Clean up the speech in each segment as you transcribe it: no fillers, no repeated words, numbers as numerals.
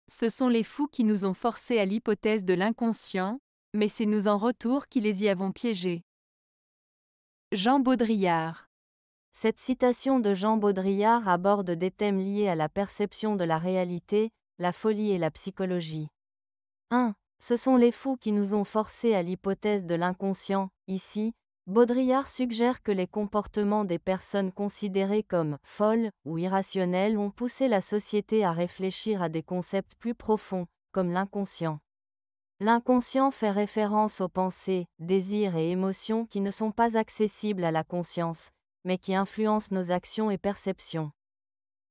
Ce sont les fous qui nous ont forcés à l'hypothèse de l'inconscient, mais c'est nous en retour qui les y avons piégés. Jean Baudrillard. Cette citation de Jean Baudrillard aborde des thèmes liés à la perception de la réalité, la folie et la psychologie. 1. Ce sont les fous qui nous ont forcés à l'hypothèse de l'inconscient. Ici, Baudrillard suggère que les comportements des personnes considérées comme folles ou irrationnelles ont poussé la société à réfléchir à des concepts plus profonds, comme l'inconscient. L'inconscient fait référence aux pensées, désirs et émotions qui ne sont pas accessibles à la conscience, mais qui influencent nos actions et perceptions.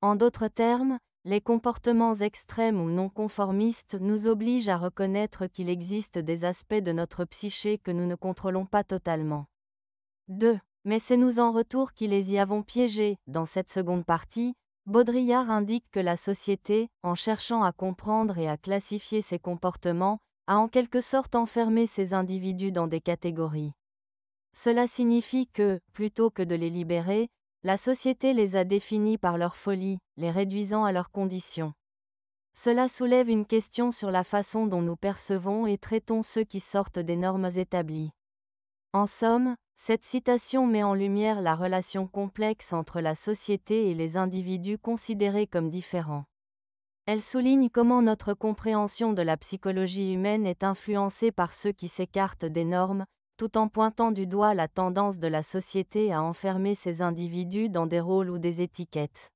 En d'autres termes, les comportements extrêmes ou non conformistes nous obligent à reconnaître qu'il existe des aspects de notre psyché que nous ne contrôlons pas totalement. 2. Mais c'est nous en retour qui les y avons piégés. Dans cette seconde partie, Baudrillard indique que la société, en cherchant à comprendre et à classifier ces comportements, a en quelque sorte enfermé ces individus dans des catégories. Cela signifie que, plutôt que de les libérer, la société les a définis par leur folie, les réduisant à leurs conditions. Cela soulève une question sur la façon dont nous percevons et traitons ceux qui sortent des normes établies. En somme, cette citation met en lumière la relation complexe entre la société et les individus considérés comme différents. Elle souligne comment notre compréhension de la psychologie humaine est influencée par ceux qui s'écartent des normes, tout en pointant du doigt la tendance de la société à enfermer ces individus dans des rôles ou des étiquettes.